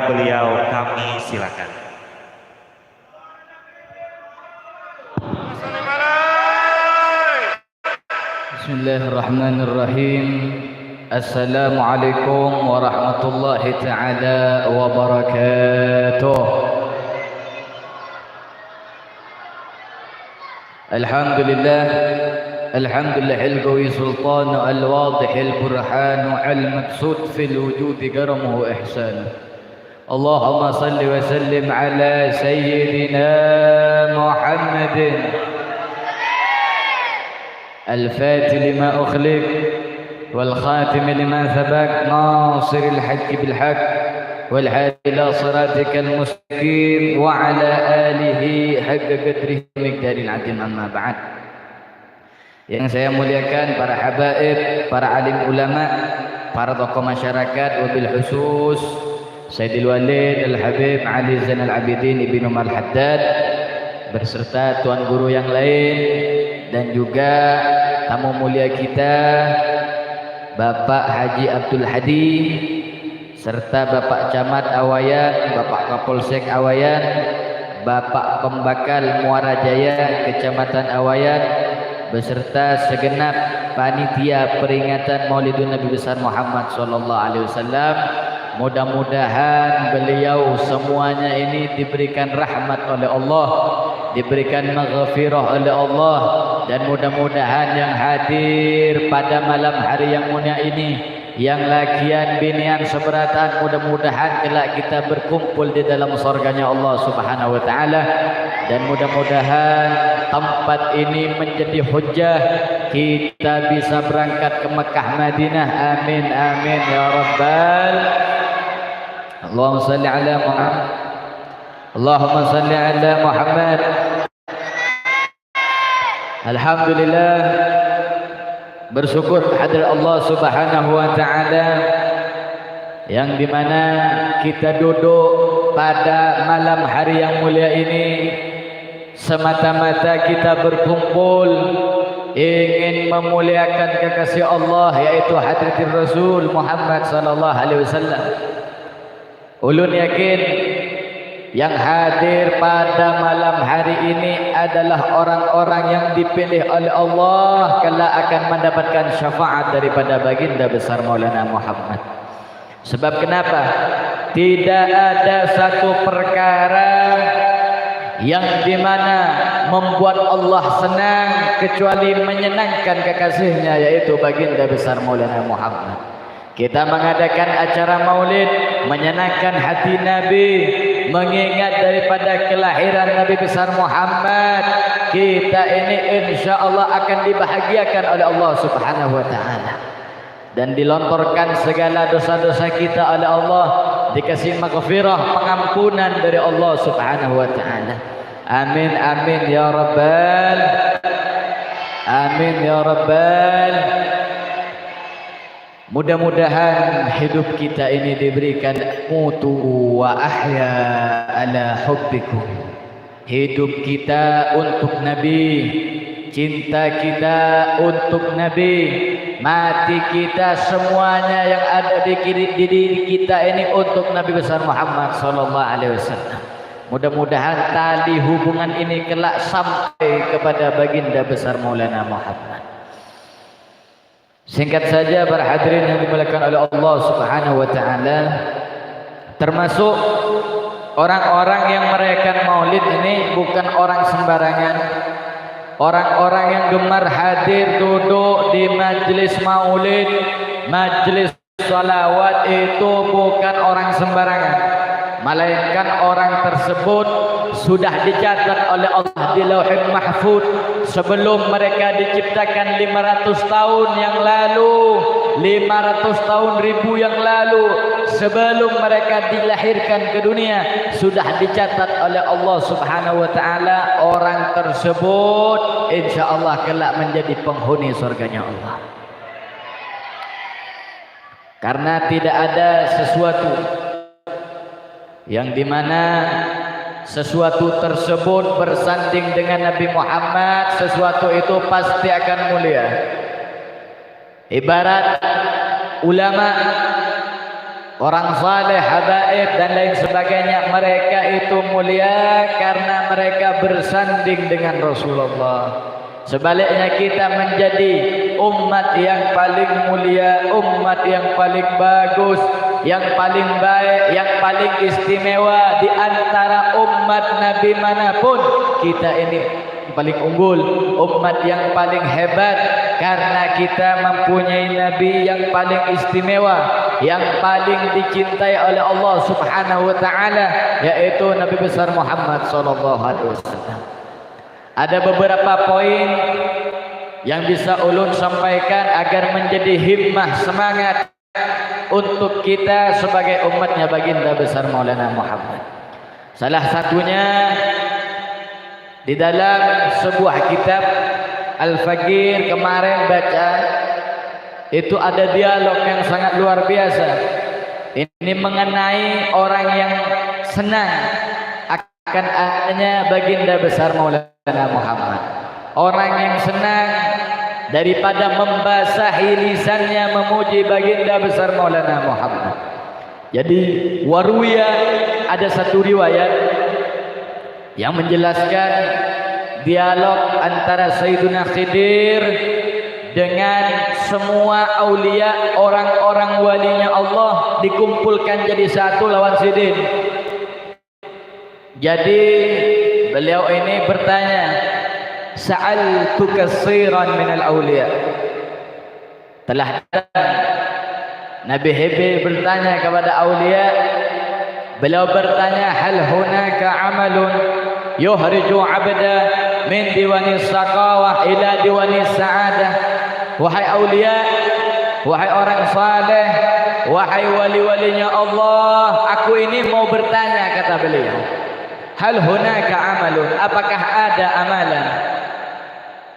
beliau kami silakan. Bismillahirrahmanirrahim. Assalamualaikum warahmatullahi ta'ala wabarakatuh. Alhamdulillah. Alhamdulillah al-qawi sultan al-wadih al-burhan al-maqsud fil wujud karamuhu ihsan. Allahumma salli wa sallim ala sayyidina Muhammadin al-fatih lima ukhliq wal khatim lima sabaq nasiril haqqi bil haqq wal hadi ila siratikal mustaqim wa ala alihi haqqa qadrihi miqdaril azim, amma ba'd. Yang saya muliakan para habaib, para alim ulama, para tokoh masyarakat, wabil khusus Sayyidil Walid Al-Habib Ali Zainal Abidin Ibnu Umar Haddad berserta tuan guru yang lain, dan juga tamu mulia kita Bapak Haji Abdul Hadi serta Bapak Camat Awayan, Bapak Kapolsek Awayan, Bapak Pembakal Muara Jaya Kecamatan Awayan, beserta segenap panitia peringatan Maulidun Nabi besar Muhammad sallallahu alaihi wasallam. Mudah-mudahan beliau semuanya ini diberikan rahmat oleh Allah, diberikan maghfirah oleh Allah, dan mudah-mudahan yang hadir pada malam hari yang mulia ini, yang lakian binian seberatan, mudah-mudahan kelak kita berkumpul di dalam surganya Allah Subhanahu wa taala, dan mudah-mudahan tempat ini menjadi hujjah kita bisa berangkat ke Mekah Madinah. Amin amin ya rabbal. Allahumma salli ala Muhammad. Allahumma salli ala Muhammad. Alhamdulillah, bersyukur hadirat Allah Subhanahu wa taala yang dimana kita duduk pada malam hari yang mulia ini semata-mata kita berkumpul ingin memuliakan kekasih Allah, yaitu hadratir Rasul Muhammad sallallahu alaihi wasallam. Ulun yakin yang hadir pada malam hari ini adalah orang-orang yang dipilih oleh Allah kelak akan mendapatkan syafaat daripada baginda besar Maulana Muhammad. Sebab kenapa? Tidak ada satu perkara yang dimana membuat Allah senang kecuali menyenangkan kekasihnya, yaitu baginda besar Maulana Muhammad. Kita mengadakan acara maulid menyenangkan hati Nabi, mengingat daripada kelahiran Nabi besar Muhammad. Kita ini insya Allah akan dibahagiakan oleh Allah Subhanahu wa taala, dan dilontorkan segala dosa-dosa kita oleh Allah, dikasih maghfirah, pengampunan dari Allah Subhanahu wa taala. Amin amin ya rabbal. Amin ya rabbal. Mudah-mudahan hidup kita ini diberikan mutu wa ahya ala hubbikum. Hidup kita untuk Nabi, cinta kita untuk Nabi, mati kita, semuanya yang ada di diri kita ini untuk Nabi besar Muhammad sallallahu alaihi wasallam. Mudah-mudahan tali hubungan ini kelak sampai kepada baginda besar Maulana Muhammad. Singkat saja para hadirin yang dimuliakan oleh Allah Subhanahu wa taala, termasuk orang-orang yang merayakan maulid ini bukan orang sembarangan. Orang-orang yang gemar hadir duduk di majlis maulid, majlis salawat, itu bukan orang sembarangan, melainkan orang tersebut sudah dicatat oleh Allah di Lauhul Mahfuz sebelum mereka diciptakan 500 tahun yang lalu, 500 tahun ribu yang lalu, sebelum mereka dilahirkan ke dunia, sudah dicatat oleh Allah Subhanahu wa taala orang tersebut insyaallah kelak menjadi penghuni surganya Allah. Karena tidak ada sesuatu yang dimana sesuatu tersebut bersanding dengan Nabi Muhammad, sesuatu itu pasti akan mulia. Ibarat ulama, orang saleh, habaib dan lain sebagainya, mereka itu mulia karena mereka bersanding dengan Rasulullah. Sebaliknya kita menjadi umat yang paling mulia, umat yang paling bagus, yang paling baik, yang paling istimewa di antara umat Nabi manapun. Kita ini paling unggul, umat yang paling hebat karena kita mempunyai Nabi yang paling istimewa, yang paling dicintai oleh Allah Subhanahu wa taala, yaitu Nabi besar Muhammad sallallahu alaihi wasallam. Ada beberapa poin yang bisa ulun sampaikan agar menjadi himmah, semangat untuk kita sebagai umatnya baginda besar Maulana Muhammad. Salah satunya di dalam sebuah kitab Al-Faqir kemarin baca, itu ada dialog yang sangat luar biasa. Ini mengenai orang yang senang akan adanya baginda besar Maulana Muhammad. Orang yang senang daripada membasahi lisannya memuji baginda besar Maulana Muhammad. Jadi waruya, ada satu riwayat yang menjelaskan dialog antara Sayyiduna Khidir dengan semua aulia, orang-orang walinya Allah dikumpulkan jadi satu lawan Sidin. Jadi beliau ini bertanya, sa'altu katsiran minal aulia. Telah Nabi Hidir bertanya kepada aulia, beliau bertanya, hal hunaka amalun yuhriju 'abda min diwanis saqawah ila diwanis sa'adah. Wahai aulia, wahai orang saleh, wahai wali-walinya Allah, aku ini mau bertanya, kata beliau, hal hunaka amalun, apakah ada amalan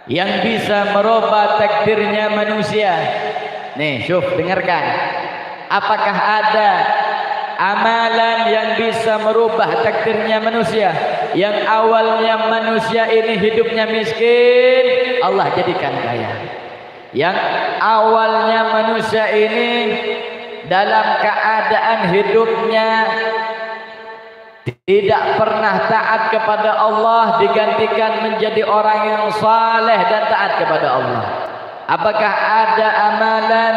yang bisa merubah takdirnya manusia? Nih, syuf, dengarkan. Apakah ada amalan yang bisa merubah takdirnya manusia? Yang awalnya manusia ini hidupnya miskin, Allah jadikan kaya. Yang awalnya manusia ini dalam keadaan hidupnya tidak pernah taat kepada Allah, digantikan menjadi orang yang saleh dan taat kepada Allah. Apakah ada amalan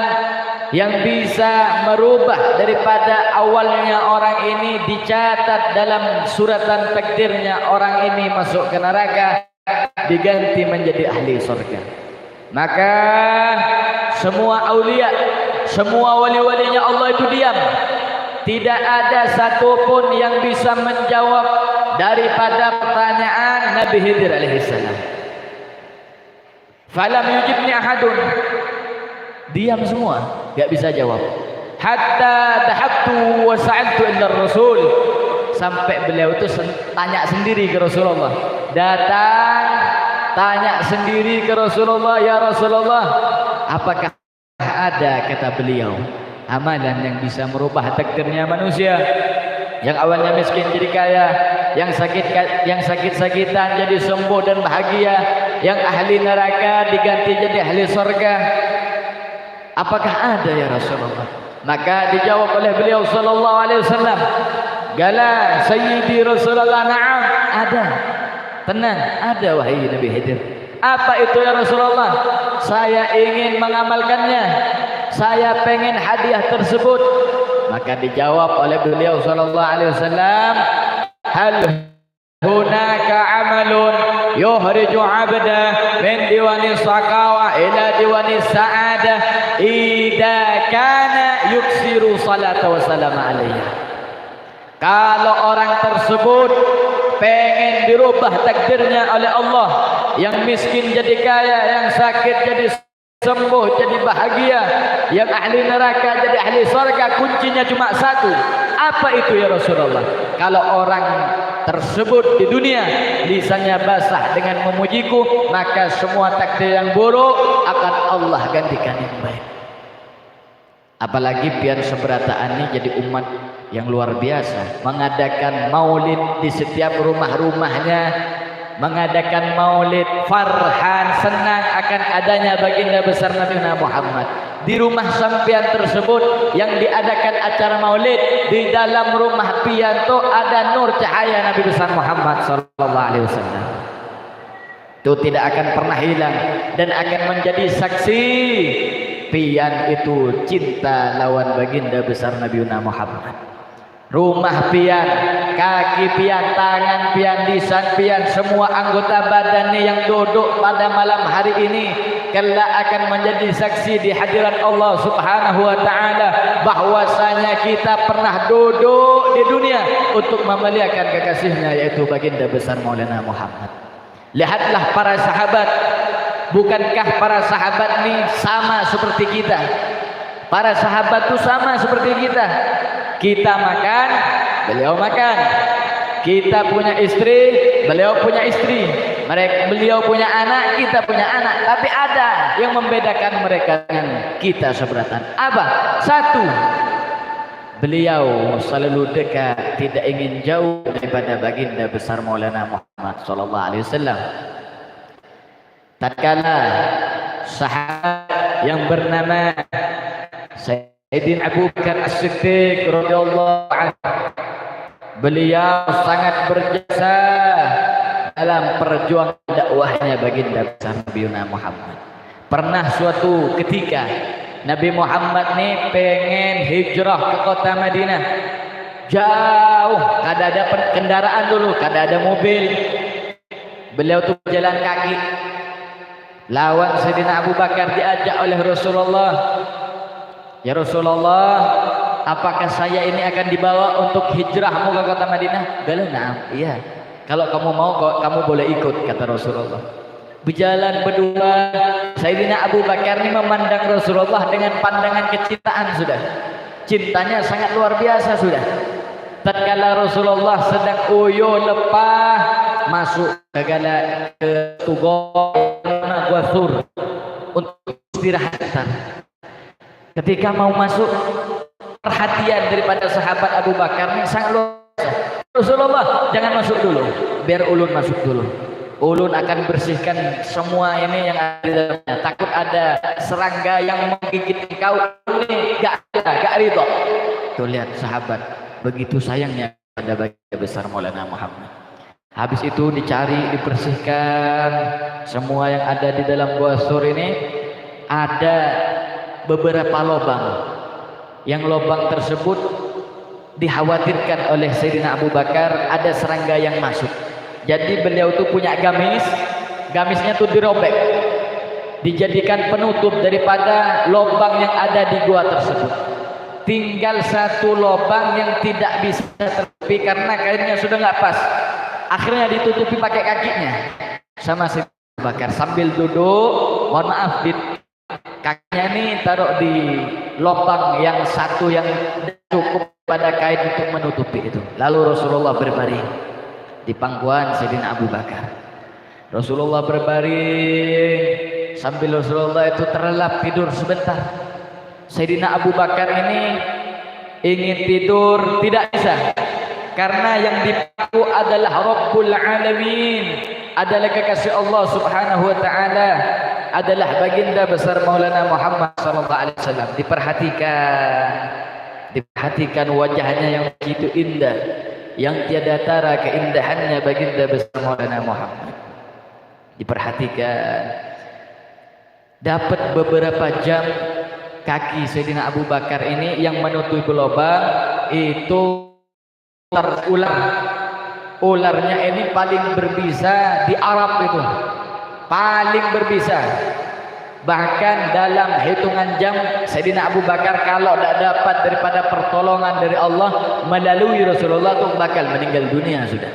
yang bisa merubah daripada awalnya orang ini dicatat dalam suratan takdirnya orang ini masuk ke neraka, diganti menjadi ahli surga? Maka semua aulia, semua wali-walinya Allah itu diam. Tidak ada satupun yang bisa menjawab daripada pertanyaan Nabi Khidir alaihissalam. Falam yujibni ahadun, diam semua, tidak bisa jawab. Hatta dhahabtu wa sa'altu illa Rasul, sampai beliau itu tanya sendiri ke Rasulullah. Datang tanya sendiri ke Rasulullah, ya Rasulullah, apakah ada, kata beliau, amalan yang bisa merubah takdirnya manusia? Yang awalnya miskin jadi kaya, yang sakit-sakitan jadi sembuh dan bahagia, yang ahli neraka diganti jadi ahli surga. Apakah ada ya Rasulullah? Maka dijawab oleh beliau sallallahu alaihi wasallam, "Gala sayyidi Rasulullah, na'am, ada." Tenang, ada wahai Nabi Khidir. Apa itu ya Rasulullah? Saya ingin mengamalkannya, saya pengen hadiah tersebut. Maka dijawab oleh beliau sallallahu alaihi wasallam, hal hunaka amalun yuhriju 'abda min diwani saqawa ila diwani sa'adah idza kana yuksiru salata wa salam alaihi. Kalau orang tersebut pengen dirubah takdirnya oleh Allah, yang miskin jadi kaya, yang sakit jadi sembuh, jadi bahagia, yang ahli neraka jadi ahli surga, kuncinya cuma satu. Apa itu ya Rasulullah? Kalau orang tersebut di dunia lisannya basah dengan memujiku, maka semua takdir yang buruk akan Allah gantikan yang baik. Apalagi pian seberataan ini jadi umat yang luar biasa, mengadakan maulid di setiap rumah-rumahnya, mengadakan maulid, farhan, senang akan adanya baginda besar Nabi Muhammad. Di rumah sampean tersebut yang diadakan acara maulid, di dalam rumah pian tu ada nur cahaya Nabi besar Muhammad sallallahu alaihi wasallam. Itu tidak akan pernah hilang dan akan menjadi saksi pian itu cinta lawan baginda besar Nabi Muhammad. Rumah pian, kaki pian, tangan pian, lisan pian, semua anggota badannya yang duduk pada malam hari ini kelak akan menjadi saksi di hadirat Allah Subhanahu wa taala bahwasanya kita pernah duduk di dunia untuk memuliakan kekasihnya yaitu baginda besar Maulana Muhammad. Lihatlah para sahabat, bukankah para sahabat ini sama seperti kita? Para sahabat itu sama seperti kita. Kita makan, beliau makan. Kita punya istri, beliau punya istri. Beliau punya anak, kita punya anak. Tapi ada yang membedakan mereka dengan kita seberatan. Apa? Satu, beliau selalu dekat, tidak ingin jauh daripada baginda besar Maulana Muhammad sallallahu alaihi wasallam. Tatkala sahabat yang bernama Sayyidina Abu Bakar As-Siddiq radhiyallahu anhu, beliau sangat berjasa dalam perjuangan dakwahnya baginda besar Nabi Muhammad. Pernah suatu ketika Nabi Muhammad nih pengen hijrah ke kota Madinah, jauh, kada ada kendaraan dulu, kada ada mobil. Beliau tuh berjalan kaki. Lawan Sayyidina Abu Bakar diajak oleh Rasulullah. Ya Rasulullah, apakah saya ini akan dibawa untuk hijrahmu ke kota Madinah? Galau, nah, iya. Kalau kamu mau, kamu boleh ikut, kata Rasulullah. Berjalan berdua, Sayyidina Abu Bakar ini memandang Rasulullah dengan pandangan kecintaan sudah. Cintanya sangat luar biasa sudah. Tatkala Rasulullah sedang uyuh lepah masuk ke Tugor Gwasur untuk istirahat. Ketika mau masuk, perhatian daripada sahabat Abu Bakar ini sangat luar biasa. Rasulullah, jangan masuk dulu, biar ulun masuk dulu. Ulun akan bersihkan semua ini yang ada di dalamnya. Takut ada serangga yang menggigit engkau. Ini gak ridho. Tuh lihat sahabat, begitu sayangnya pada baginda besar Maulana Muhammad. Habis itu dicari, dibersihkan semua yang ada di dalam Gua Sur ini. Ada beberapa lubang, yang lubang tersebut dikhawatirkan oleh Sayyidina Abu Bakar ada serangga yang masuk. Jadi beliau itu punya gamisnya tuh dirobek, dijadikan penutup daripada lubang yang ada di gua tersebut. Tinggal satu lubang yang tidak bisa tertutupi karena kainnya sudah nggak pas. Akhirnya ditutupi pakai kakinya sama Sayyidina Abu Bakar sambil duduk. Mohon maaf, kakinya ini taruh di lubang yang satu yang cukup pada kain untuk menutupi itu. Lalu Rasulullah berbaring di pangkuan Sayyidina Abu Bakar. Rasulullah berbaring sambil Rasulullah itu terlelap tidur sebentar. Sayyidina Abu Bakar ini ingin tidur tidak bisa karena yang dipangku adalah Rabbul Alamin, adalah kekasih Allah Subhanahu wa taala, adalah baginda besar Maulana Muhammad sallallahu alaihi wasallam. Diperhatikan wajahnya yang begitu indah, yang tiada tara keindahannya baginda besar Maulana Muhammad. Diperhatikan. Dapat beberapa jam kaki Sayyidina Abu Bakar ini yang menutupi lubang itu ular. Ularnya ini paling berbisa di Arab itu. Paling berbisa. Bahkan dalam hitungan jam Sayyidina Abu Bakar kalau tidak dapat daripada pertolongan dari Allah melalui Rasulullah itu bakal meninggal dunia sudah.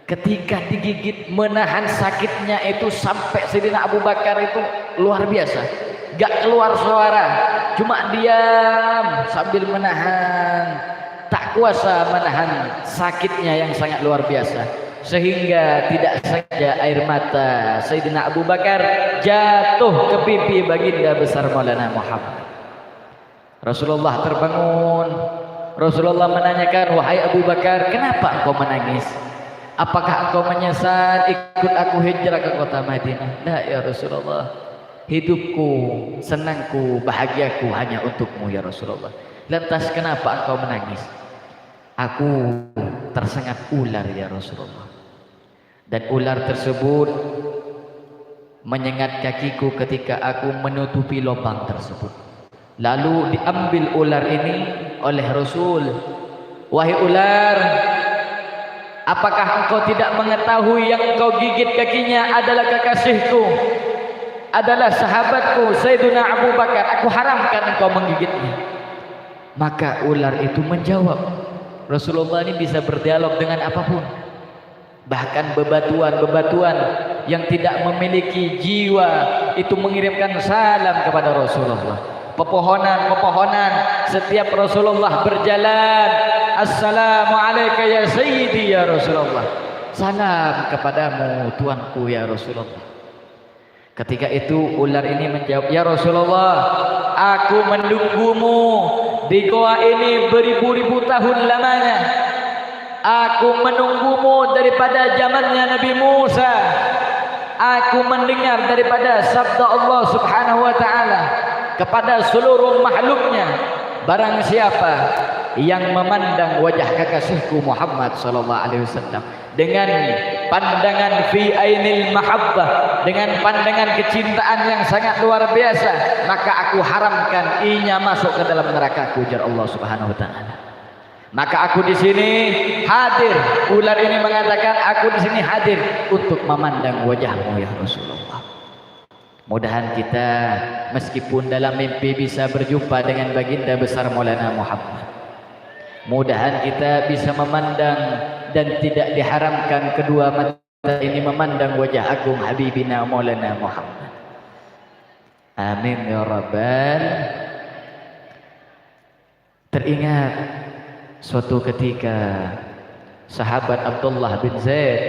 Ketika digigit, menahan sakitnya itu sampai Sayyidina Abu Bakar itu luar biasa. Gak keluar suara, cuma diam sambil menahan. Tak kuasa menahan sakitnya yang sangat luar biasa, sehingga tidak saja air mata Sayyidina Abu Bakar jatuh ke pipi baginda besar Maulana Muhammad. Rasulullah terbangun. Rasulullah menanyakan, wahai Abu Bakar, kenapa engkau menangis? Apakah engkau menyesal ikut aku hijrah ke kota Madinah? La ya Rasulullah. Hidupku, senangku, bahagiaku hanya untukmu ya Rasulullah. Lantas kenapa engkau menangis? Aku tersengat ular ya Rasulullah. Dan ular tersebut menyengat kakiku ketika aku menutupi lubang tersebut. Lalu diambil ular ini oleh Rasul. Wahai ular, apakah engkau tidak mengetahui yang engkau gigit kakinya adalah kekasihku, adalah sahabatku Sayyidina Abu Bakar? Aku haramkan engkau menggigitnya. Maka ular itu menjawab. Rasulullah ini bisa berdialog dengan apapun, bahkan bebatuan-bebatuan yang tidak memiliki jiwa itu mengirimkan salam kepada Rasulullah. Pepohonan-pepohonan setiap Rasulullah berjalan, assalamualaikum ya sayyidi ya Rasulullah, salam kepadamu tuanku ya Rasulullah. Ketika itu ular ini menjawab, ya Rasulullah, aku menunggumu di goa ini beribu-ribu tahun lamanya. Aku menunggumu daripada zamannya Nabi Musa. Aku mendengar daripada sabda Allah Subhanahu wa taala kepada seluruh makhluknya, barang siapa yang memandang wajah kekasihku Muhammad sallallahu alaihi wasallam dengan pandangan fi ainil mahabbah, dengan pandangan kecintaan yang sangat luar biasa, maka aku haramkan ianya masuk ke dalam neraka-Ku, ujar Allah Subhanahu wa taala. Maka aku di sini hadir. Ular ini mengatakan, aku di sini hadir untuk memandang wajahmu ya Rasulullah. Mudahan kita meskipun dalam mimpi bisa berjumpa dengan baginda besar Maulana Muhammad. Mudahan kita bisa memandang dan tidak diharamkan kedua mata ini memandang wajah agung Habibina Maulana Muhammad. Amin ya Rabbal. Teringat suatu ketika sahabat Abdullah bin Zaid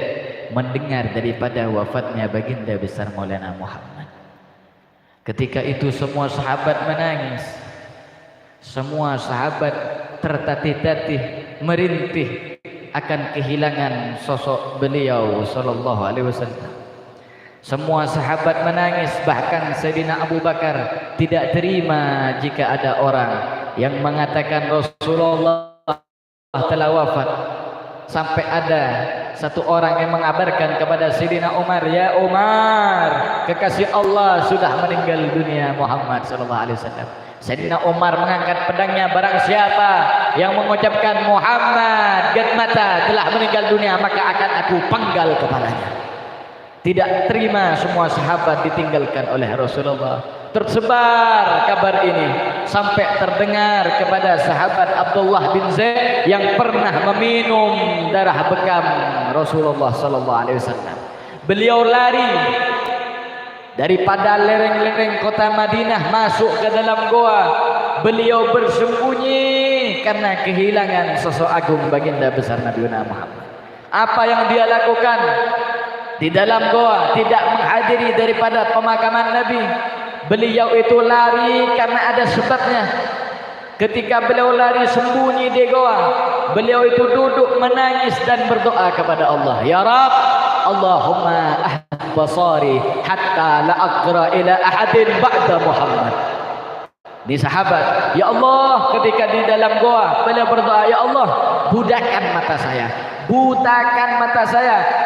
mendengar daripada wafatnya baginda besar Maulana Muhammad. Ketika itu semua sahabat menangis. Semua sahabat tertatih-tatih, merintih akan kehilangan sosok beliau sallallahu alaihi wasallam. Semua sahabat menangis, bahkan Sayyidina Abu Bakar tidak terima jika ada orang yang mengatakan Rasulullah telah wafat. Sampai ada satu orang yang mengabarkan kepada Sayyidina Umar, ya Umar, kekasih Allah sudah meninggal dunia Muhammad sallallahu alaihi wasallam. Sayyidina Umar mengangkat pedangnya, barang siapa yang mengucapkan Muhammad gad mata telah meninggal dunia, maka akan aku penggal kepalanya. Tidak terima semua sahabat ditinggalkan oleh Rasulullah. Tersebar kabar ini sampai terdengar kepada sahabat Abdullah bin Zaid yang pernah meminum darah bekam Rasulullah sallallahu alaihi wasallam. Beliau lari daripada lereng-lereng kota Madinah masuk ke dalam goa. Beliau bersembunyi karena kehilangan sosok agung baginda besar Nabi Muhammad. Apa yang dia lakukan di dalam goa? Tidak menghadiri daripada pemakaman Nabi. Beliau itu lari karena ada sebabnya. Ketika beliau lari sembunyi di goa, beliau itu duduk menangis dan berdoa kepada Allah, ya Rabb, Allahumma ahad basari hatta la aqra ila ahadin ba'da Muhammad. Ini sahabat, ya Allah, ketika di dalam goa beliau berdoa, ya Allah, budakan mata saya, butakan mata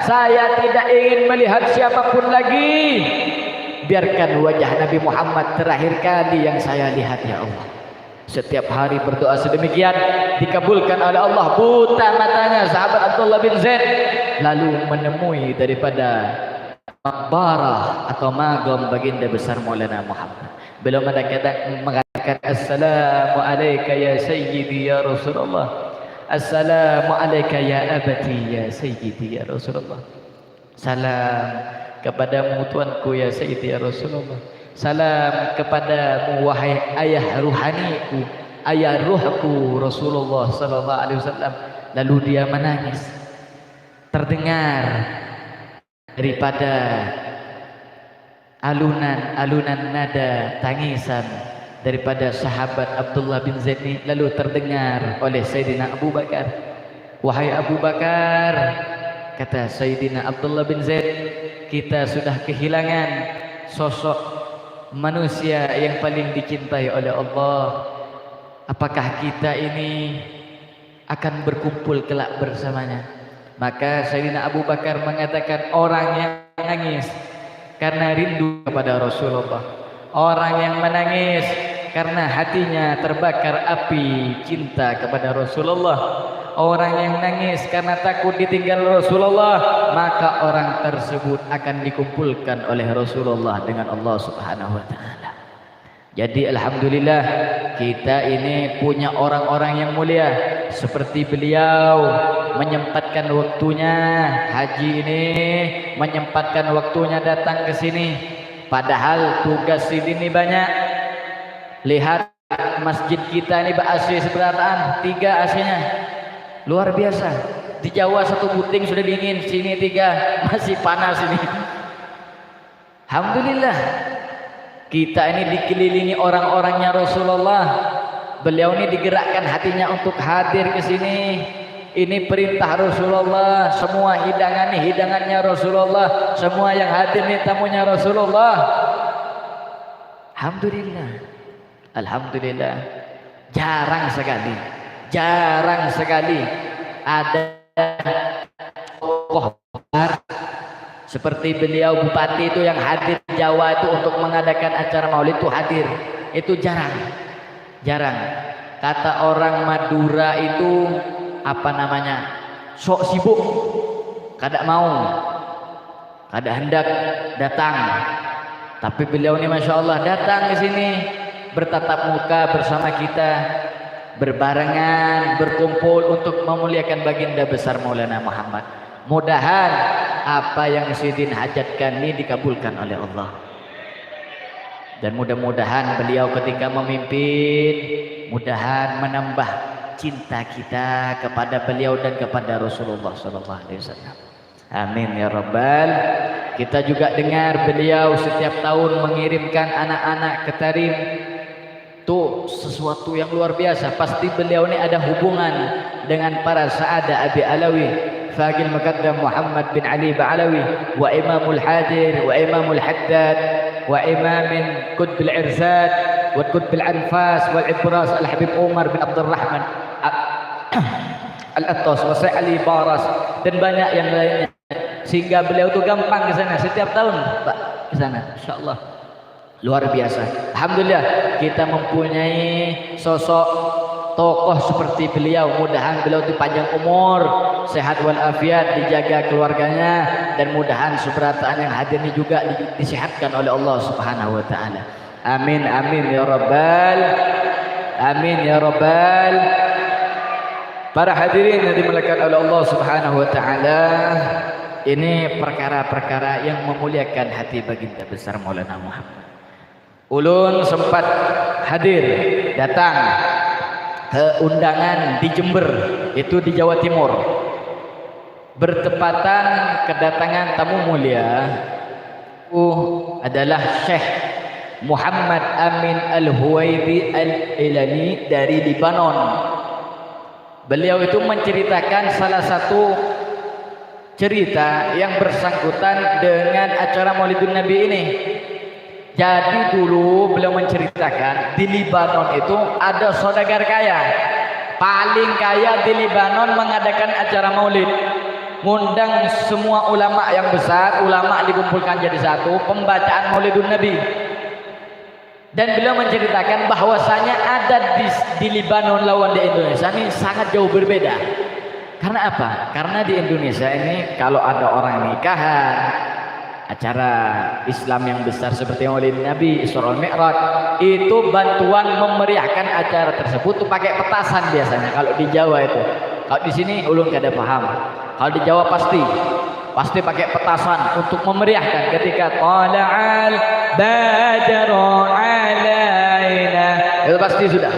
saya tidak ingin melihat siapapun lagi. Biarkan wajah Nabi Muhammad terakhir kali yang saya lihat ya Allah. Setiap hari berdoa sedemikian, dikabulkan oleh Allah. Buta matanya sahabat Abdullah bin Zaid, lalu menemui daripada maqbarah atau magam baginda besar Maulana Muhammad. Beliau mengatakan assalamu alayka ya sayyidi ya Rasulullah, assalamu alayka ya abati ya sayyidi ya Rasulullah. Salam kepadamu tuanku ya sayyidi ya Rasulullah. Salam kepadamu wahai ayah ruhaniku, ayah ruhku Rasulullah sallallahu alaihi wasallam. Lalu dia menangis. Terdengar daripada alunan nada tangisan daripada sahabat Abdullah bin Zaid ini, lalu terdengar oleh Sayyidina Abu Bakar, wahai Abu Bakar, kata Sayyidina Abdullah bin Zaid, kita sudah kehilangan sosok manusia yang paling dicintai oleh Allah. Apakah kita ini akan berkumpul kelak bersamanya? Maka Sayyidina Abu Bakar mengatakan, orang yang menangis karena rindu kepada Rasulullah, orang yang menangis karena hatinya terbakar api cinta kepada Rasulullah, orang yang nangis karena takut ditinggal Rasulullah, maka orang tersebut akan dikumpulkan oleh Rasulullah dengan Allah Subhanahu wa taala. Jadi alhamdulillah kita ini punya orang-orang yang mulia seperti beliau, menyempatkan waktunya haji ini, menyempatkan waktunya datang ke sini, padahal tugas ini banyak. Lihat masjid kita ini AC seberataan 3 AC-nya luar biasa. Di Jawa 1 buting sudah dingin, sini 3 masih panas ini. Alhamdulillah kita ini dikelilingi orang-orangnya Rasulullah. Beliau ini digerakkan hatinya untuk hadir ke sini. Ini perintah Rasulullah, semua hidangan ini hidangannya Rasulullah, semua yang hadir ini tamunya Rasulullah. Alhamdulillah, alhamdulillah. Jarang sekali ada tokoh besar seperti beliau bupati itu yang hadir di Jawa itu untuk mengadakan acara maulid itu hadir. Itu jarang. Kata orang Madura itu apa namanya, sok sibuk, kada mau, kada hendak datang. Tapi beliau ini masya Allah datang ke sini, bertatap muka bersama kita, berbarengan, berkumpul untuk memuliakan baginda besar Maulana Muhammad. Mudahan apa yang Sidin hajatkan ini dikabulkan oleh Allah. Dan mudah-mudahan beliau ketika memimpin, mudahan menambah cinta kita kepada beliau dan kepada Rasulullah sallallahu alaihi wasallam. Amin ya rabbal. Kita juga dengar beliau setiap tahun mengirimkan anak-anak ke Tarim. Itu sesuatu yang luar biasa. Pasti beliau ini ada hubungan dengan para saada Abi Alawi, Faqih Muqaddam Muhammad bin Ali Ba'alawi, wa Imamul Hadir, wa Imamul Haddad, wa Imamin Qutbil Irzad, wa Qutbil Anfas, wal Ibras Al-Habib Umar bin Abdul Rahman Al-Attas, wa Syekh Ali Baras, dan banyak yang lainnya. Sehingga beliau itu gampang ke sana setiap tahun, Pak, ke sana. Insyaallah luar biasa. Alhamdulillah kita mempunyai sosok tokoh seperti beliau. Mudahan beliau dipanjang umur, sehat walafiat, dijaga keluarganya, dan mudahan seberataan yang hadir ini juga disehatkan oleh Allah Subhanahu wa taala. Amin amin ya rabbal. Amin ya rabbal. Para hadirin yang dimuliakan oleh Allah Subhanahu wa taala, ini perkara-perkara yang memuliakan hati baginda besar Maulana Muhammad. Ulun sempat hadir, datang ke undangan di Jember, itu di Jawa Timur. Bertepatan kedatangan tamu mulia adalah Syekh Muhammad Amin Al-Huwaidi Al-Ilani dari Libanon. Beliau itu menceritakan salah satu cerita yang bersangkutan dengan acara Maulidun Nabi ini. Jadi dulu beliau menceritakan di Libanon itu ada saudagar kaya, paling kaya di Libanon, mengadakan acara maulid, ngundang semua ulama yang besar, ulama dikumpulkan jadi satu, pembacaan Maulidun Nabi. Dan beliau menceritakan bahwasanya ada di Libanon lawan di Indonesia ini sangat jauh berbeda. Karena apa? Karena di Indonesia ini kalau ada orang nikahan, acara Islam yang besar seperti Maulid Nabi, Isra Mi'raj, itu bantuan memeriahkan acara tersebut tuh pakai petasan biasanya. Kalau di Jawa itu, kalau di sini ulun kada paham. Kalau di Jawa pasti pakai petasan untuk memeriahkan ketika tala'al badru alaina. Itu pasti sudah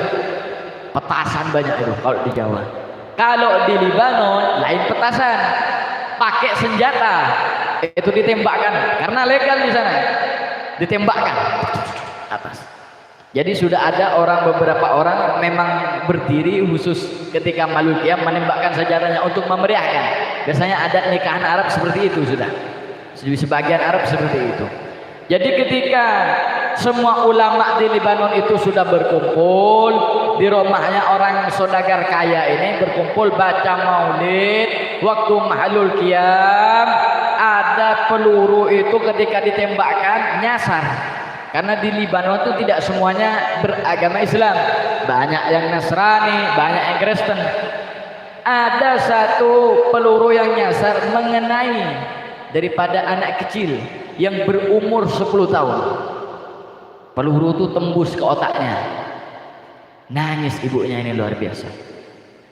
petasan banyak itu kalau di Jawa. Kalau di Libanon lain petasan, pakai senjata. Itu ditembakkan karena legal di sana, ditembakkan atas. Jadi sudah ada beberapa orang memang berdiri khusus ketika Maulid menembakkan senjatanya untuk memeriahkan. Biasanya adat nikahan Arab seperti itu sudah. Di sebagian Arab seperti itu. Jadi ketika semua ulama di Lebanon itu sudah berkumpul di rumahnya orang saudagar kaya ini, berkumpul baca maulid waktu mahalul qiyam, ada peluru itu ketika ditembakkan nyasar. Karena di Lebanon itu tidak semuanya beragama Islam, banyak yang Nasrani, banyak yang Kristen. Ada satu peluru yang nyasar mengenai daripada anak kecil yang berumur 10 tahun. Peluru itu tembus ke otaknya. Nangis ibunya ini luar biasa.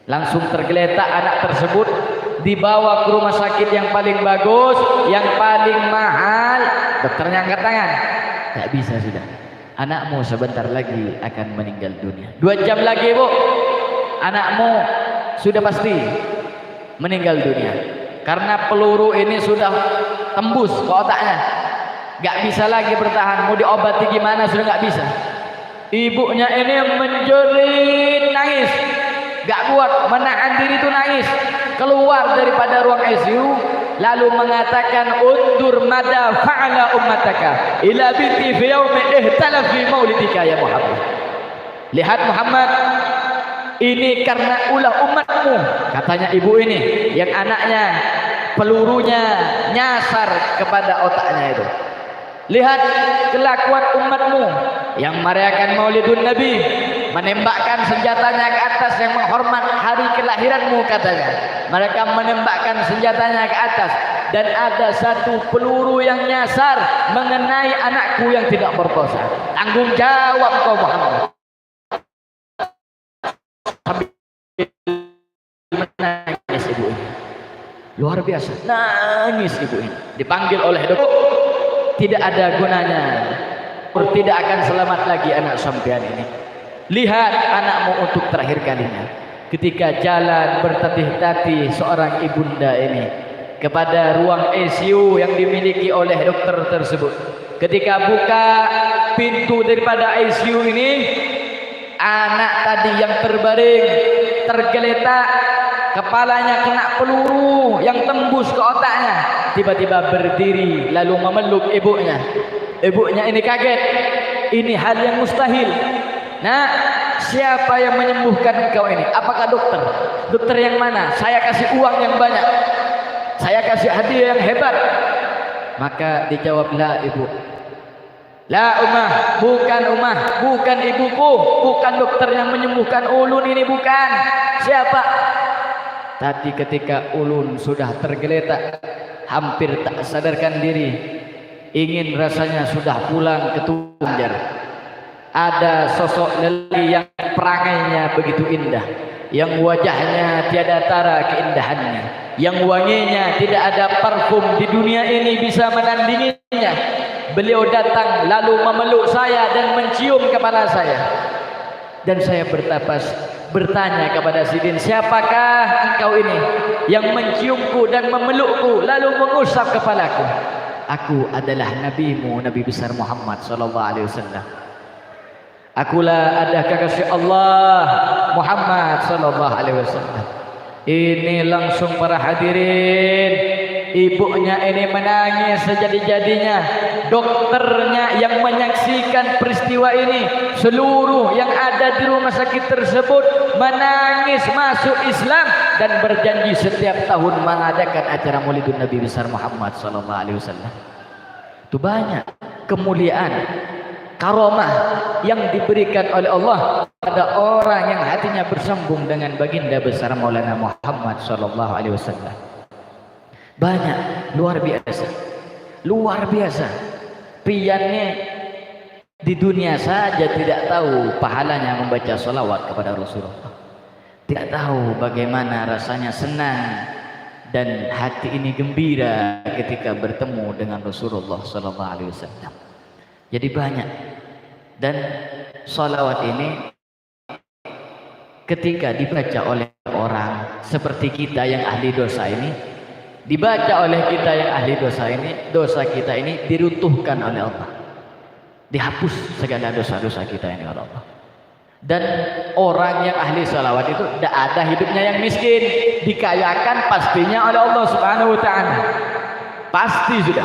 Langsung tergeletak anak tersebut, dibawa ke rumah sakit yang paling bagus, yang paling mahal. Dokternya angkat tangan. Tak bisa sudah. Anakmu sebentar lagi akan meninggal dunia. 2 jam lagi, Bu. Anakmu sudah pasti meninggal dunia. Karena peluru ini sudah tembus ke otaknya. Gak bisa lagi bertahan. Mau diobati gimana sudah gak bisa. Ibunya ini menjerit nangis. Gak kuat menahan diri itu nangis. Keluar daripada ruang ICU. Lalu mengatakan, undur mada fa'ala ummataka ila binti fi yaumi ihtalaf fi maulidika ya Muhammad. Lihat Muhammad, ini karena ulah umatmu, katanya ibu ini, yang anaknya pelurunya nyasar kepada otaknya itu. Lihat kelakuan umatmu yang merayakan maulidun Nabi, menembakkan senjatanya ke atas yang menghormat hari kelahiranmu, katanya. Mereka menembakkan senjatanya ke atas, dan ada satu peluru yang nyasar mengenai anakku yang tidak berdosa. Tanggung jawab kau Muhammad. Menangis ibu ini, luar biasa, nangis ibu ini. Dipanggil oleh dokter, tidak ada gunanya, tidak akan selamat lagi anak sampean ini. Lihat anakmu untuk terakhir kalinya. Ketika jalan bertatih-tatih seorang ibunda ini kepada ruang ICU yang dimiliki oleh dokter tersebut. Ketika buka pintu daripada ICU ini, anak tadi yang terbaring tergeletak, kepalanya kena peluru yang tembus ke otaknya, tiba-tiba berdiri lalu memeluk ibunya. Ibunya ini kaget, ini hal yang mustahil. Nah, siapa yang menyembuhkan engkau ini? Apakah dokter? Dokter yang mana? Saya kasih uang yang banyak, saya kasih hadiah yang hebat. Maka dijawablah ibu, la Umah, bukan ibuku, bukan dokter yang menyembuhkan ulun ini, bukan. Siapa? Tadi ketika ulun sudah tergeletak, hampir tak sadarkan diri, ingin rasanya sudah pulang ke Tungjar, ada sosok lelaki yang perangainya begitu indah, yang wajahnya tiada tara keindahannya, yang wanginya tidak ada parfum di dunia ini bisa menandinginya. Beliau datang lalu memeluk saya dan mencium kepala saya. Dan saya bertanya kepada Sidin, siapakah engkau ini yang menciumku dan memelukku lalu mengusap kepalaku? Aku adalah nabimu, Nabi besar Muhammad SAW. Akulah ada kekasih Allah Muhammad SAW. Ini langsung para hadirin, ibunya ini menangis sejadi-jadinya. Dokternya yang menyaksikan peristiwa ini, seluruh yang ada di rumah sakit tersebut menangis masuk Islam dan berjanji setiap tahun mengadakan acara Maulidun Nabi besar Muhammad SAW. Itu banyak kemuliaan, karomah yang diberikan oleh Allah pada orang yang hatinya bersambung dengan baginda besar Maulana Muhammad SAW. Banyak, luar biasa, luar biasa. Piannya di dunia saja tidak tahu pahalanya membaca salawat kepada Rasulullah, tidak tahu bagaimana rasanya senang dan hati ini gembira ketika bertemu dengan Rasulullah SAW. Jadi banyak. Dan salawat ini ketika dibaca oleh orang seperti kita yang ahli dosa ini, dibaca oleh kita yang ahli dosa ini, dosa kita ini diruntuhkan oleh Allah, dihapus segala dosa-dosa kita ini oleh Allah. Dan orang yang ahli salawat itu tidak ada hidupnya yang miskin, dikayakan pastinya oleh Allah Subhanahu wa taala. Pasti sudah.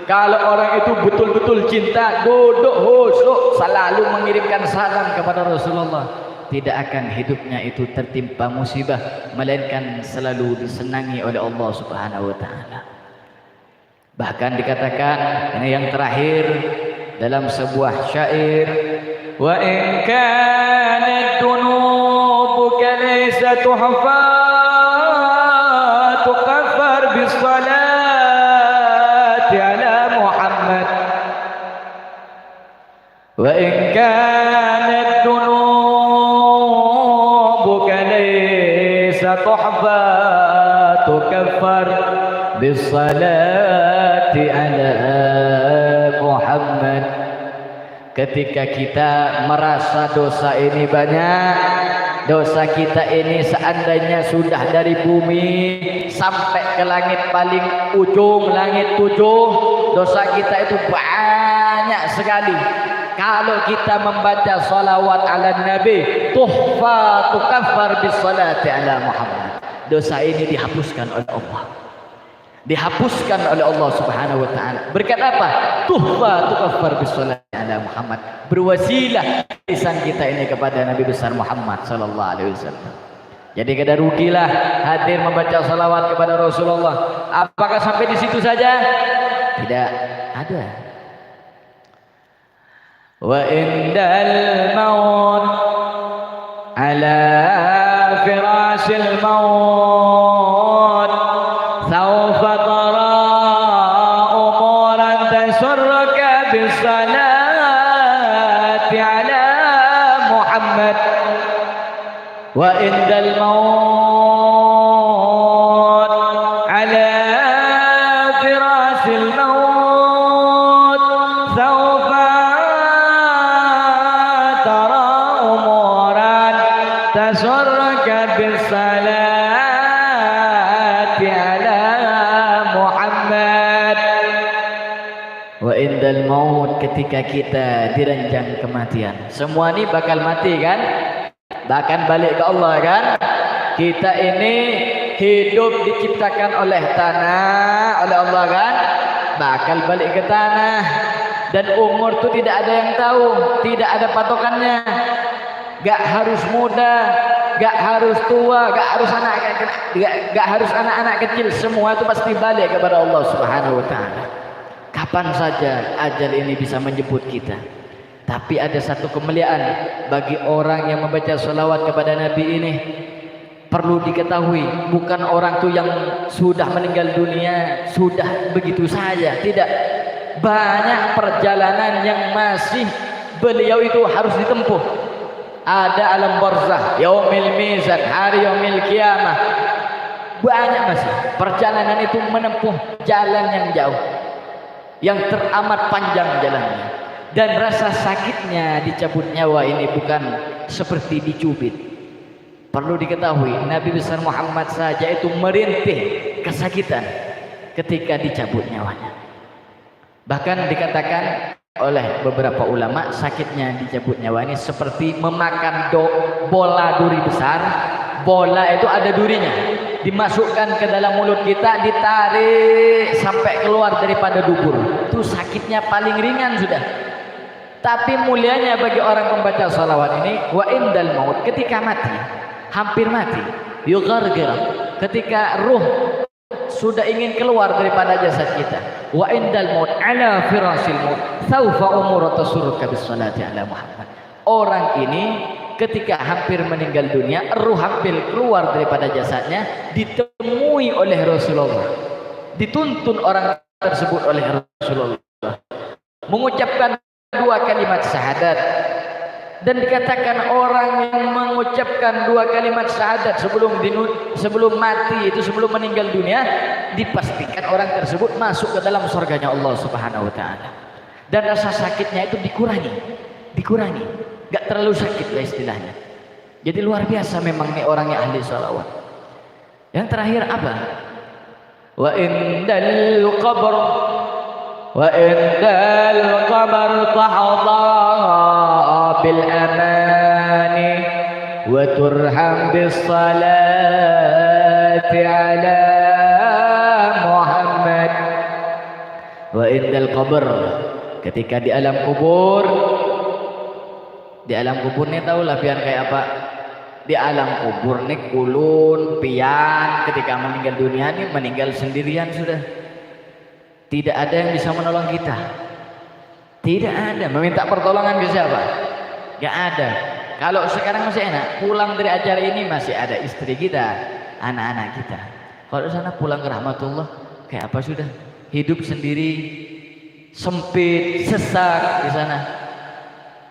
Kalau orang itu betul-betul cinta, duduk khusyuk selalu mengirimkan salam kepada Rasulullah, tidak akan hidupnya itu tertimpa musibah, melainkan selalu disenangi oleh Allah Subhanahu wa taala. Bahkan dikatakan, ini yang terakhir dalam sebuah syair, wa in kanat dunubuka laysa tuhfa tukaffar bis salati ala Muhammad, wa in kanat dunubuka laysa tuhfa tukaffar bis salati ala Muhammad. Ketika kita merasa dosa ini banyak, dosa kita ini seandainya sudah dari bumi sampai ke langit paling ujung, langit tujuh, dosa kita itu banyak sekali. Kalau kita membaca salawat ala Nabi, tuhfa tukaffar bis salati ala Muhammad, dosa ini dihapuskan oleh Allah, dihapuskan oleh Allah Subhanahu wa taala. Berkat apa? Tuhfa tukaffar bis salati ala Muhammad, berwasilah lisan kita ini kepada Nabi besar Muhammad sallallahu alaihi wasallam. Jadi kada rugilah hadir membaca salawat kepada Rasulullah. Apakah sampai di situ saja? Tidak, ada. Wa indal maut ala firasil maut sawfa tara umuran tasurruka bis salati ala Muhammad, wa indal maut ala firasil maut sawfa tara umuran tasurruka bis salati ala Muhammad. Wa indal maut, ketika kita diranjang kematian. Semua ini bakal mati kan? Bahkan balik ke Allah kan? Kita ini hidup diciptakan oleh tanah, oleh Allah kan? Bakal balik ke tanah. Dan umur itu tidak ada yang tahu, tidak ada patokannya. Gak harus muda, gak harus tua, gak harus anak-anak kecil, semua itu pasti balik kepada Allah Subhanahu wa taala. Kapan saja ajal ini bisa menjemput kita. Tapi ada satu kemuliaan bagi orang yang membaca salawat kepada Nabi ini. Perlu diketahui, bukan orang itu yang sudah meninggal dunia sudah begitu saja, tidak. Banyak perjalanan yang masih beliau itu harus ditempuh. Ada alam barzah, yaumil mizan, hari yaumil kiamah. Banyak masih perjalanan itu menempuh jalan yang jauh, yang teramat panjang jalannya. Dan rasa sakitnya dicabut nyawa ini bukan seperti dicubit. Perlu diketahui, Nabi besar Muhammad saja itu merintih kesakitan ketika dicabut nyawanya. Bahkan dikatakan oleh beberapa ulama, sakitnya dicabut nyawa ini seperti memakan bola duri besar. Bola itu ada durinya, dimasukkan ke dalam mulut kita, ditarik sampai keluar daripada dubur. Itu sakitnya paling ringan sudah. Tapi mulianya bagi orang pembaca salawat ini, wa indal maut, ketika mati, hampir mati, yugargir, ketika ruh sudah ingin keluar daripada jasad kita, wa indal maut ala firasil maut sawfa umur tasurruka bis salati ala Muhammad. Orang ini ketika hampir meninggal dunia, ruh hampir keluar daripada jasadnya, ditemui oleh Rasulullah, dituntun orang tersebut oleh Rasulullah, mengucapkan dua kalimat syahadat. Dan dikatakan orang yang mengucapkan dua kalimat syahadat sebelum mati itu, sebelum meninggal dunia, dipastikan orang tersebut masuk ke dalam surganya Allah Subhanahu wa taala. Dan rasa sakitnya itu dikurangi, gak terlalu sakit lah istilahnya. Jadi luar biasa memang nih orang yang ahli salawat. Yang terakhir apa? Wa indal qabr tahadha bil aman wa turham bis salati ala Muhammad. Wa indal qabr, ketika di alam kubur. Di alam kubur nih tahulah pian kayak apa. Di alam kubur nih ulun pian ketika meninggal dunia nih meninggal sendirian sudah. Tidak ada yang bisa menolong kita. Tidak ada. Meminta pertolongan ke siapa? Gak ada. Kalau sekarang masih enak, pulang dari acara ini masih ada istri kita, anak-anak kita. Kalau di sana pulang ke rahmatullah, kayak apa sudah? Hidup sendiri, sempit, sesak di sana.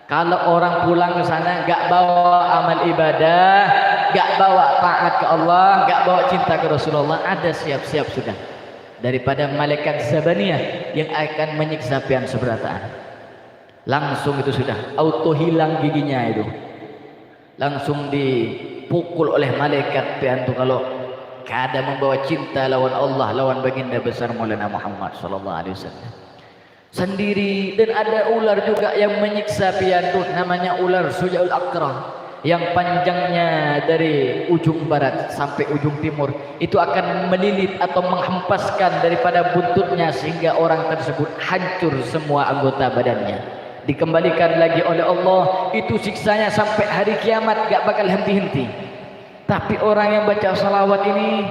Kalau orang pulang ke sana gak bawa amal ibadah, gak bawa taat ke Allah, gak bawa cinta ke Rasulullah, ada siap-siap sudah daripada malaikat Zabaniyah yang akan menyiksa pian seberataan. Langsung itu sudah auto hilang giginya itu. Langsung dipukul oleh malaikat pian itu kalau kada membawa cinta lawan Allah, lawan baginda besar Maulana Muhammad sallallahu alaihi wasallam. Sendiri, dan ada ular juga yang menyiksa pian tuh, namanya ular Sujaul Aqrah yang panjangnya dari ujung barat sampai ujung timur itu akan melilit atau menghempaskan daripada buntutnya sehingga orang tersebut hancur semua anggota badannya. Dikembalikan lagi oleh Allah, itu siksanya sampai hari kiamat gak bakal henti-henti. Tapi orang yang baca salawat ini,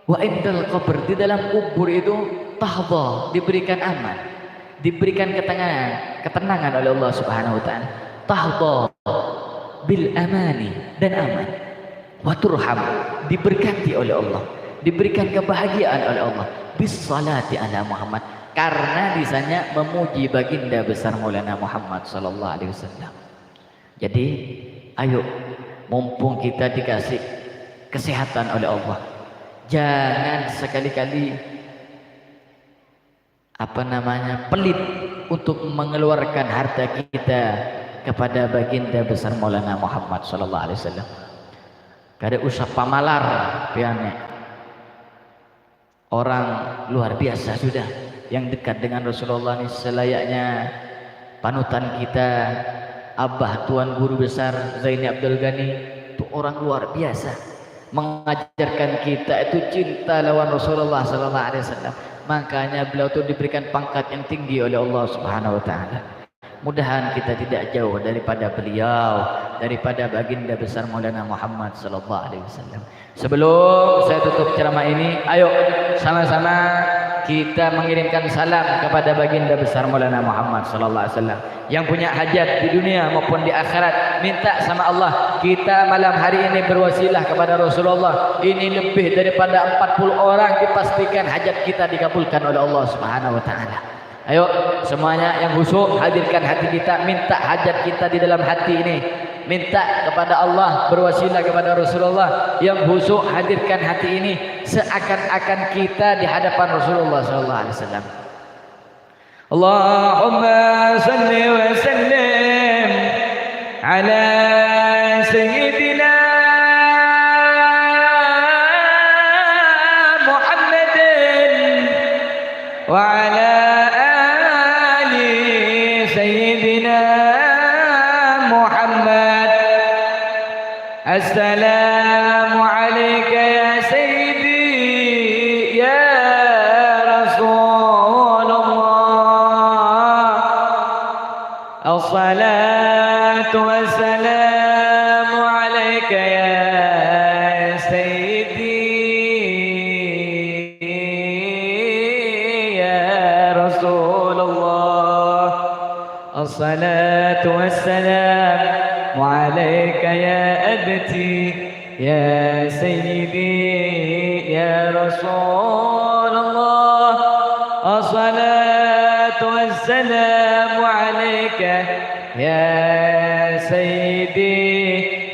wa indal qabr, di dalam kubur itu tahdha, diberikan aman, diberikan ketenangan oleh Allah Subhanahu wa taala. Tahdha bil amani, dan aman. Wa turham, diberkati oleh Allah, diberikan kebahagiaan oleh Allah. Bis salati ala Muhammad, karena di sana memuji baginda besar Maulana Muhammad sallallahu alaihi wasallam. Jadi, ayo mumpung kita dikasih kesehatan oleh Allah, jangan sekali-kali pelit untuk mengeluarkan harta kita kepada baginda besar Maulana Muhammad sallallahu alaihi wasallam. Kada usah pamalar piannya. Orang luar biasa sudah yang dekat dengan Rasulullah ini selayaknya panutan kita, Abah Tuan Guru Besar Zaini Abdul Ghani, itu orang luar biasa mengajarkan kita itu cinta lawan Rasulullah sallallahu alaihi wasallam. Makanya beliau itu diberikan pangkat yang tinggi oleh Allah Subhanahu wa taala. Mudahan kita tidak jauh daripada beliau, daripada baginda besar Maulana Muhammad sallallahu alaihi wasallam. Sebelum saya tutup ceramah ini, ayo sama-sama kita mengirimkan salam kepada baginda besar Maulana Muhammad sallallahu alaihi wasallam yang punya hajat di dunia maupun di akhirat. Minta sama Allah, kita malam hari ini berwasilah kepada Rasulullah. Ini lebih daripada 40 orang, dipastikan hajat kita dikabulkan oleh Allah Subhanahu wa taala. Ayo semuanya yang khusyuk, hadirkan hati kita, minta hajat kita di dalam hati ini. Minta kepada Allah, berwasilah kepada Rasulullah. Yang khusyuk, hadirkan hati ini seakan-akan kita di hadapan Rasulullah sallallahu alaihi wasallam. Allahumma salli wa sallim ala sayyidina Muhammadin wa ala Assalamu alayka ya sayyidi ya Rasulullah. As-salatu wassalamu alayka ya sayyidi ya Rasulullah. As-salatu wassalamu alayka ya أبتي يا سيدي يا رسول الله. الصلاة والسلام عليك يا سيدي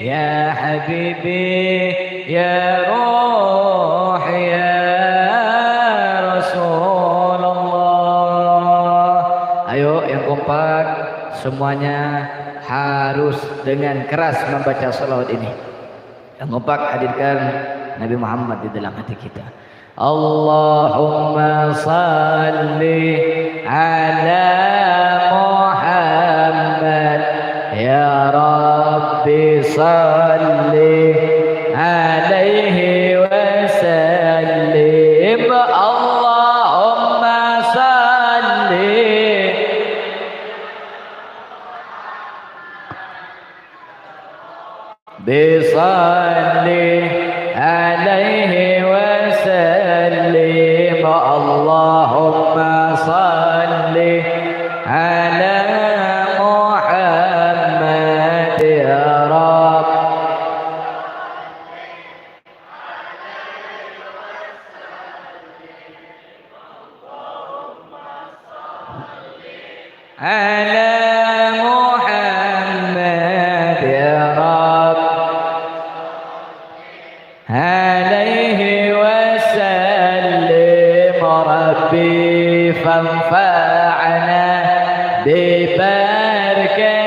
يا حبيبي يا روحي يا رسول الله. Ayo yang kompak semuanya harus dengan keras membaca salawat ini. Yang kompak hadirkan Nabi Muhammad di dalam hati kita. Allahumma salli ala Muhammad ya Rabb Rabbi salli alaihi wasallim Allahumma salli bisalli alaihi wasallim Allahumma salli ala Muhammad ya Rabb ala Muhammad ya Rabb alaihi wasallim Rabbi fanfa'na ببركتهم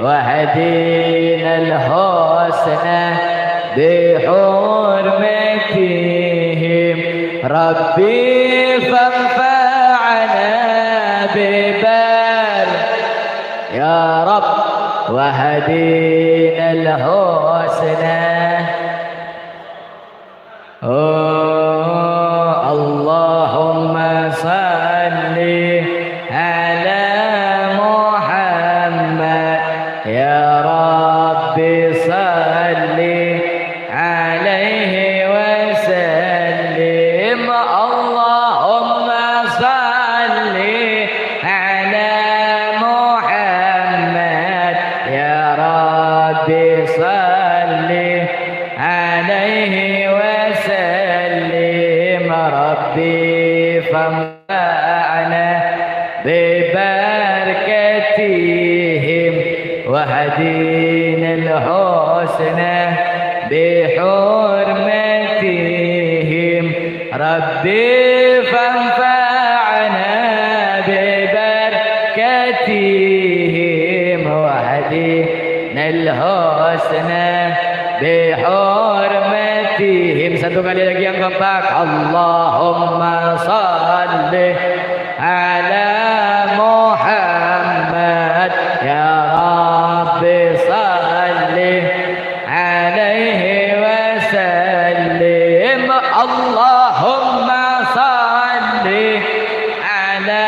وهدينا الحسنى بحرمتهم ربي فانفعنا يا رب وهدينا الحسنى اللهم صل على محمد يا رب صل عليه وسلم اللهم صل على محمد يا رب صل عليه وسلم ربي فانفعنا ببركتهم وهدينا الحسنى بحرمتهم ربي فانفعنا ببركتهم وهدينا الحسنى بحرمتهم satu kali lagi yang kompak Allahumma salli ala Muhammad ya Rabbi salli alaihi wasallim Allahumma salli ala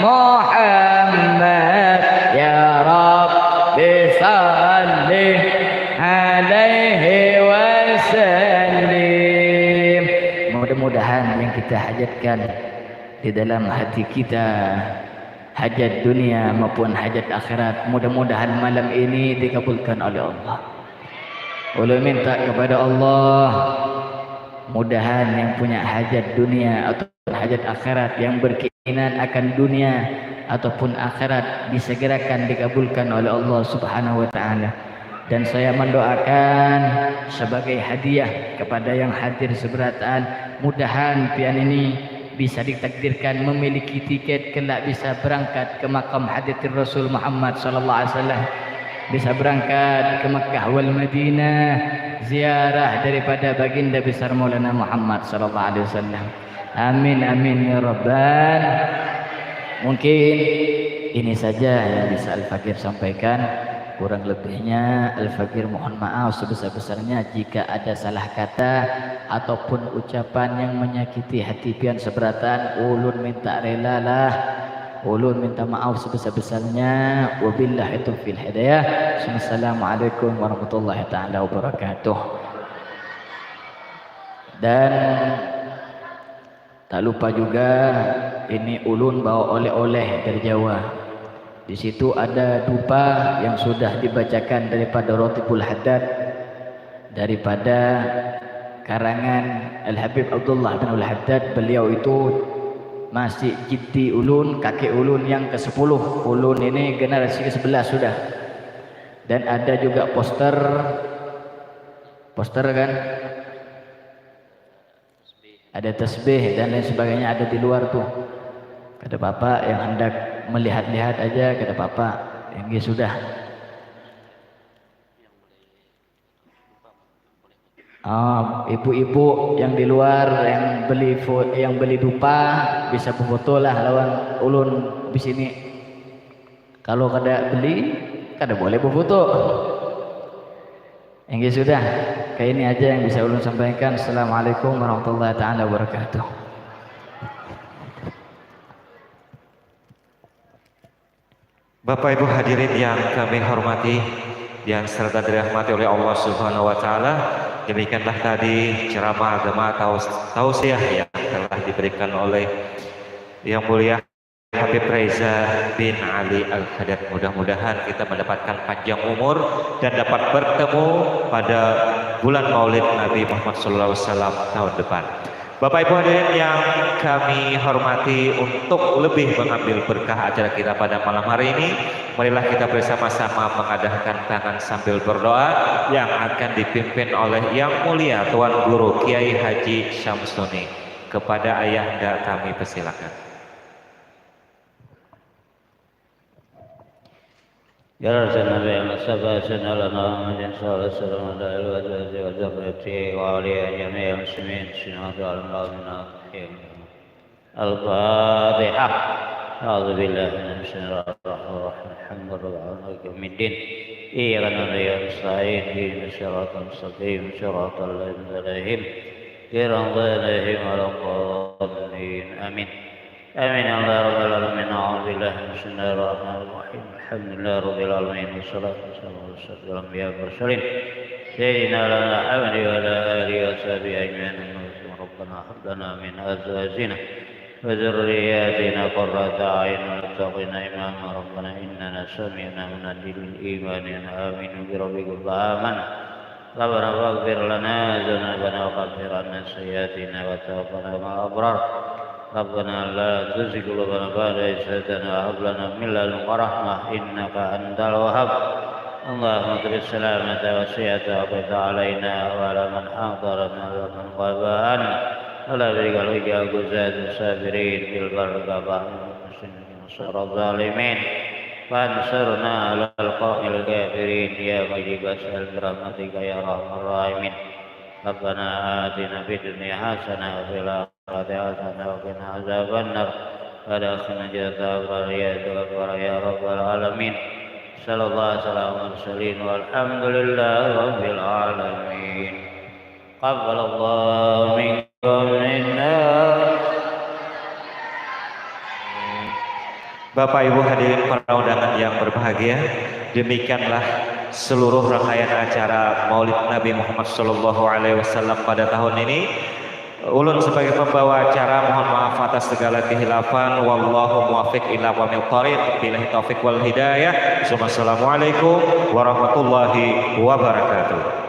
Muhammad ya Rabbi salli alaihi wasallim. Mudah-mudahan yang kita hajatkan di dalam hati kita, hajat dunia maupun hajat akhirat, mudah-mudahan malam ini dikabulkan oleh Allah. Ulun minta kepada Allah, mudahan yang punya hajat dunia atau hajat akhirat, yang berkeinginan akan dunia ataupun akhirat, disegerakan dikabulkan oleh Allah Subhanahu wa taala. Dan saya mendoakan sebagai hadiah kepada yang hadir seberatan, mudahan pian ini bisa ditakdirkan memiliki tiket kelak bisa berangkat ke makam hadratir Rasul Muhammad sallallahu alaihi wasallam, bisa berangkat ke Makkah wal Madinah, ziarah daripada baginda besar Maulana Muhammad sallallahu alaihi wasallam. Amin amin ya rabbal. Mungkin ini saja yang bisa Al-Fakir sampaikan. Kurang lebihnya Al-Fakir mohon maaf sebesar-besarnya jika ada salah kata ataupun ucapan yang menyakiti hati pian seberatan. Ulun minta relalah, ulun minta maaf sebesar-besarnya. Wabillahi taufiq hidayah. Assalamualaikum warahmatullahi taala wabarakatuh. Dan tak lupa juga ini ulun bawa oleh-oleh dari Jawa. Di situ ada dupa yang sudah dibacakan daripada Ratibul Haddad, daripada karangan Al-Habib Abdullah bin Al-Haddad. Beliau itu masih jiti ulun, kakek ulun yang ke-10. Ulun ini generasi ke-11 sudah. Dan ada juga poster kan, ada tasbih dan lain sebagainya ada di luar tuh. Kata bapak yang hendak melihat-lihat aja, kata bapak yang sudah. Ibu-ibu yang di luar yang beli dupa bisa berfoto lah lawan ulun di sini. Kalau kada beli kada boleh berfoto. Yang sudah, kayak ini aja yang bisa ulun sampaikan. Assalamualaikum warahmatullahi taala wabarakatuh. Bapak Ibu hadirin yang kami hormati, yang serta dirahmati oleh Allah Subhanahu wa taala, demikianlah tadi ceramah agama tausiah yang telah diberikan oleh Yang Mulia Habib Reza bin Ali Al-Haddad. Mudah-mudahan kita mendapatkan panjang umur dan dapat bertemu pada bulan Maulid Nabi Muhammad SAW tahun depan. Bapak Ibu hadirin yang kami hormati, untuk lebih mengambil berkah acara kita pada malam hari ini, marilah kita bersama-sama mengadakan tangan sambil berdoa yang akan dipimpin oleh Yang Mulia Tuan Guru Kiai Haji Syamsuni. Kepada ayahanda kami persilakan. يا رسول النبي المصطفى سنة لنا محمد صلى الله عليه وسلم وعلى آله وصحبه وذريته وعلى جميع المسلمين سنة الله من الفاتحة. أعوذ بالله من الشيطان الرجيم. الحمد لله رب العالمين. إياك نعبد وإياك نستعين اهدنا الصراط المستقيم صراط الذين أنعمت عليهم غير المغضوب عليهم ولا الضالين. آمين. آمين. الله رب العالمين. أعوذ بالله من الشيطان الرحمن الرحيم. الحمد لله رب العالمين والصلاة والسلام على أشرف الأنبياء والمرسلين سيدنا لنا محمد وعلى آله وصحبه أجمعين. ربنا هب لنا من أزواجنا وذرياتنا قرة أعين واتقنا إماما. ربنا إننا سمعنا منادي للإيمان آمين بربكم فآمنا. ربنا فاغفر لنا ذنوبنا وكفر عنا سيئاتنا وتوفنا مع الأبرار. ربنا لا تزغ قلوبنا بعد إذ هديتنا وهب لنا من لدنك رحمة إنك أنت الوهاب. اللهم اغفر السلامة والسيئة وقض علينا وعلى من حضرنا ومن غاب عنا ولا تجعل الوجه جزاة الصابرين في البر كفاهم المسلمين وصر الظالمين فانصرنا على القوم الكافرين يا مجيب أسأل برحمتك يا أرحم الراحمين. ربنا آتنا في الدنيا حسنة وفي الآخرة حسنة وقنا عذاب النار وادخلنا جنة الأبرار يا رب العالمين. صلى الله على المرسلين والحمد لله رب العالمين. قبل الله منكم منا. Bapak Ibu hadirin para undangan yang berbahagia, demikianlah seluruh rangkaian acara Maulid Nabi Muhammad SAW pada tahun ini. Ulun sebagai pembawa acara mohon maaf atas segala kehilafan. Wallahu muwaffiq ila aqwamit thoriq. Billahi taufiq wal hidayah. Assalamualaikum warahmatullahi wabarakatuh.